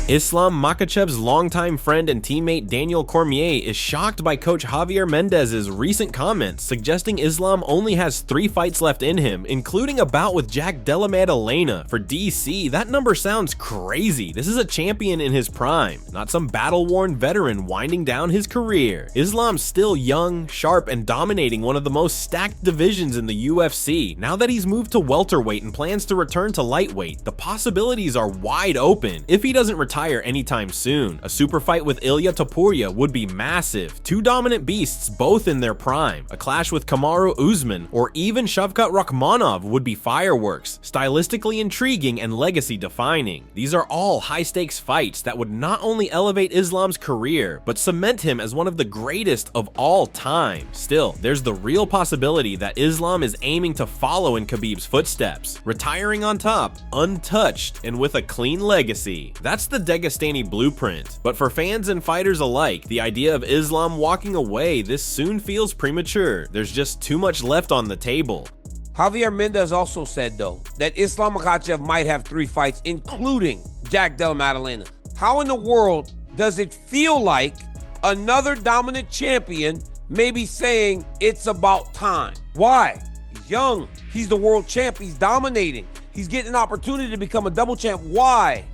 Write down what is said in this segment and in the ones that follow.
Islam Makhachev's longtime friend and teammate Daniel Cormier is shocked by coach Javier Mendez's recent comments suggesting Islam only has 3 fights left in him, including a bout with Jack Della Maddalena. For DC, that number sounds crazy. This is a champion in his prime, not some battle-worn veteran winding down his career. Islam's still young, sharp, and dominating one of the most stacked divisions in the UFC. Now that he's moved to welterweight and plans to return to lightweight, the possibilities are wide open. If he doesn't retire anytime soon, a super fight with Ilia Topuria would be massive. 2 dominant beasts both in their prime. A clash with Kamaru Usman or even Shavkat Rakhmonov would be fireworks, stylistically intriguing and legacy defining. These are all high stakes fights that would not only elevate Islam's career, but cement him as one of the greatest of all time. Still, there's the real possibility that Islam is aiming to follow in Khabib's footsteps, retiring on top, untouched, and with a clean legacy. That's the Dagestani blueprint. But for fans and fighters alike, the idea of Islam walking away this soon feels premature. There's just too much left on the table. Javier Mendez also said, though, that Islam Makhachev might have 3 fights, including Jack Della Maddalena. How in the world does it feel like another dominant champion may be saying it's about time? Why? He's young. He's the world champ. He's dominating. He's getting an opportunity to become a double champ. Why?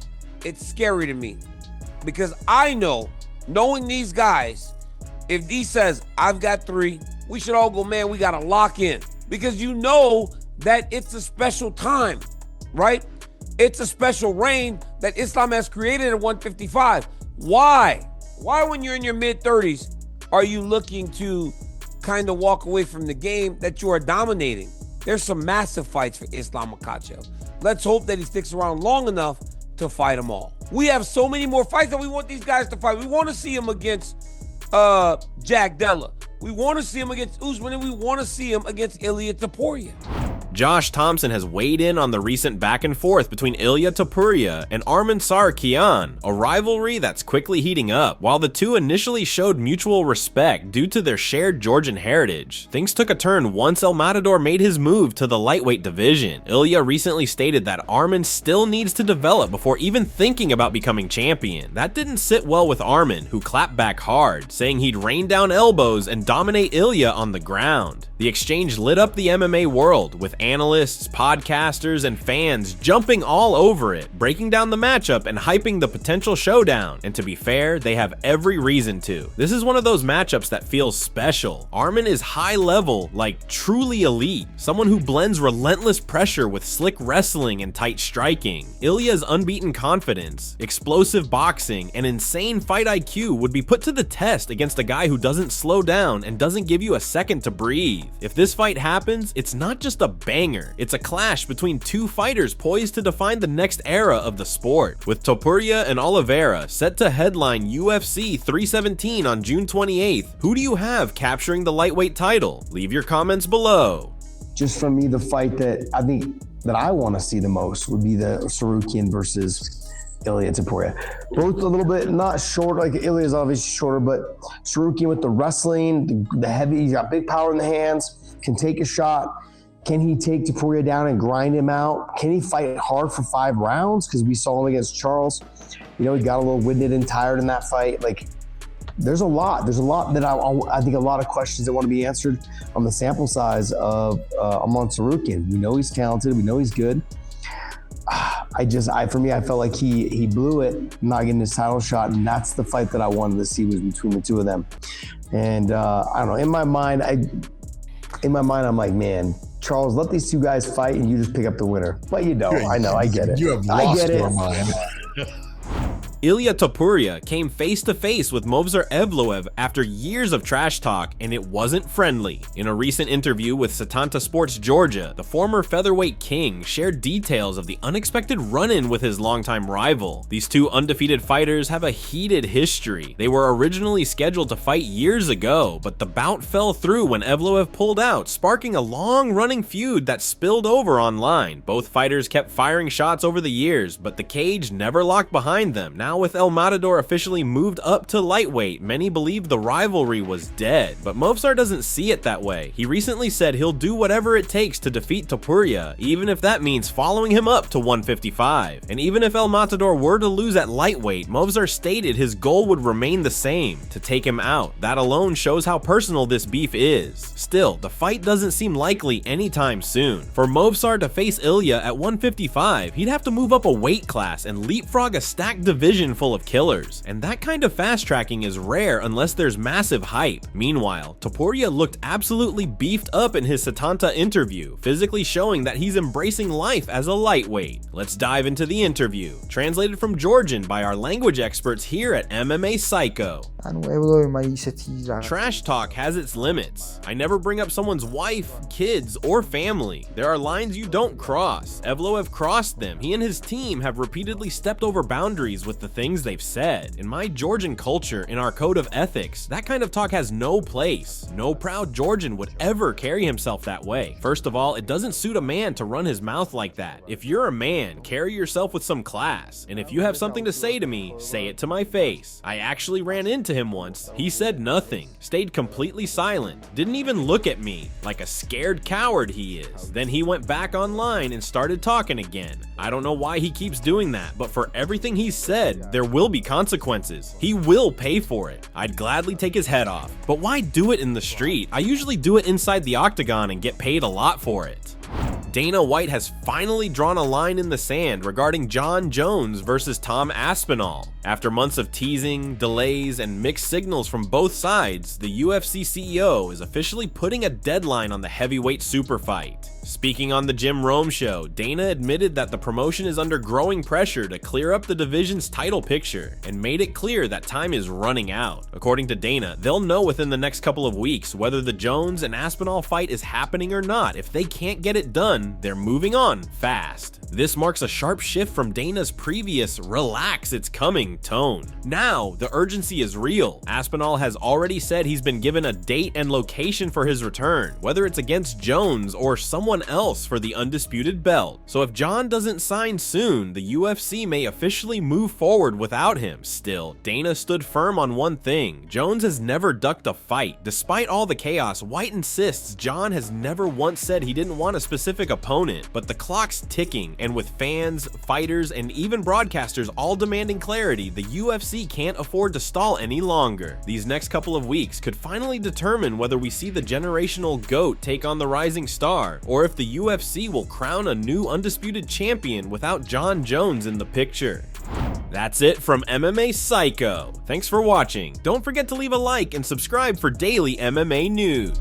It's scary to me, because I know, knowing these guys, if he says, I've got 3, we should all go, man, we got to lock in, because you know that it's a special time, right? It's a special reign that Islam has created at 155. Why? Why, when you're in your mid-30s, are you looking to kind of walk away from the game that you are dominating? There's some massive fights for Islam Makhachev. Let's hope that he sticks around long enough to fight them all. We have so many more fights that we want these guys to fight. We want to see him against Jack Della. We want to see him against Usman, and we want to see him against Ilia Topuria. Josh Thomson has weighed in on the recent back and forth between Ilia Topuria and Arman Tsarukyan, a rivalry that's quickly heating up. While the two initially showed mutual respect due to their shared Georgian heritage, things took a turn once El Matador made his move to the lightweight division. Ilia recently stated that Arman still needs to develop before even thinking about becoming champion. That didn't sit well with Arman, who clapped back hard, saying he'd rain down elbows and dominate Ilia on the ground. The exchange lit up the MMA world, with analysts, podcasters, and fans jumping all over it, breaking down the matchup and hyping the potential showdown. And to be fair, they have every reason to. This is one of those matchups that feels special. Arman is high level, like truly elite, someone who blends relentless pressure with slick wrestling and tight striking. Ilya's unbeaten confidence, explosive boxing, and insane fight IQ would be put to the test against a guy who doesn't slow down and doesn't give you a second to breathe. If this fight happens, it's not just a banger, it's a clash between 2 fighters poised to define the next era of the sport. With Topuria and Oliveira set to headline UFC 317 on June 28th, who do you have capturing the lightweight title? Leave your comments below. Just from me, the fight that I think that I want to see the most would be the Tsarukyan versus Ilia Topuria. Both a little bit, not short, like Ilya's obviously shorter, but Tsarukyan with the wrestling, the heavy, he's got big power in the hands, can take a shot. Can he take Topuria down and grind him out? Can he fight hard for 5 rounds? Because we saw him against Charles. You know, he got a little winded and tired in that fight. Like, there's a lot that I think a lot of questions that want to be answered on the sample size of Arman Tsarukyan. We know he's talented. We know he's good. For me, I felt like he blew it, not getting his title shot, and that's the fight that I wanted to see was between the 2 of them. And I don't know, in my mind, I'm like, man, Charles, let these 2 guys fight and you just pick up the winner. But you don't. I know, I get it. You have lost your mind. Ilia Topuria came face to face with Movsar Evloev after years of trash talk, and it wasn't friendly. In a recent interview with Setanta Sports Georgia, the former featherweight king shared details of the unexpected run-in with his longtime rival. These 2 undefeated fighters have a heated history. They were originally scheduled to fight years ago, but the bout fell through when Evloev pulled out, sparking a long-running feud that spilled over online. Both fighters kept firing shots over the years, but the cage never locked behind them. Now Now with El Matador officially moved up to lightweight, many believe the rivalry was dead, but Movsar doesn't see it that way. He recently said he'll do whatever it takes to defeat Topuria, even if that means following him up to 155. And even if El Matador were to lose at lightweight, Movsar stated his goal would remain the same, to take him out. That alone shows how personal this beef is. Still, the fight doesn't seem likely anytime soon. For Movsar to face Ilia at 155, he'd have to move up a weight class and leapfrog a stacked division full of killers, and that kind of fast tracking is rare unless there's massive hype. Meanwhile, Topuria looked absolutely beefed up in his Setanta interview, physically showing that he's embracing life as a lightweight. Let's dive into the interview, translated from Georgian by our language experts here at MMA Psycho. Trash talk has its limits. I never bring up someone's wife, kids, or family. There are lines you don't cross. Evloev crossed them. He and his team have repeatedly stepped over boundaries with the things they've said. In my Georgian culture, in our code of ethics, that kind of talk has no place. No proud Georgian would ever carry himself that way. First of all, it doesn't suit a man to run his mouth like that. If you're a man, carry yourself with some class. And if you have something to say to me, say it to my face. I actually ran into him once. He said nothing, stayed completely silent, didn't even look at me, like a scared coward he is. Then he went back online and started talking again. I don't know why he keeps doing that, but for everything he said, there will be consequences. He will pay for it. I'd gladly take his head off. But why do it in the street? I usually do it inside the octagon and get paid a lot for it. Dana White has finally drawn a line in the sand regarding Jon Jones versus Tom Aspinall. After months of teasing, delays, and mixed signals from both sides, the UFC CEO is officially putting a deadline on the heavyweight super fight. Speaking on the Jim Rome show, Dana admitted that the promotion is under growing pressure to clear up the division's title picture and made it clear that time is running out. According to Dana, they'll know within the next couple of weeks whether the Jones and Aspinall fight is happening or not. If they can't get it done, they're moving on fast. This marks a sharp shift from Dana's previous "relax, it's coming" tone. Now, the urgency is real. Aspinall has already said he's been given a date and location for his return, whether it's against Jones or someone else for the undisputed belt. So if Jon doesn't sign soon, the UFC may officially move forward without him. Still, Dana stood firm on one thing: Jones has never ducked a fight. Despite all the chaos, White insists Jon has never once said he didn't want a specific opponent, but the clock's ticking, and with fans, fighters, and even broadcasters all demanding clarity, the UFC can't afford to stall any longer. These next couple of weeks could finally determine whether we see the generational GOAT take on the rising star, or if the UFC will crown a new undisputed champion without Jon Jones in the picture. That's it from MMA Psycho. Thanks for watching. Don't forget to leave a like and subscribe for daily MMA news.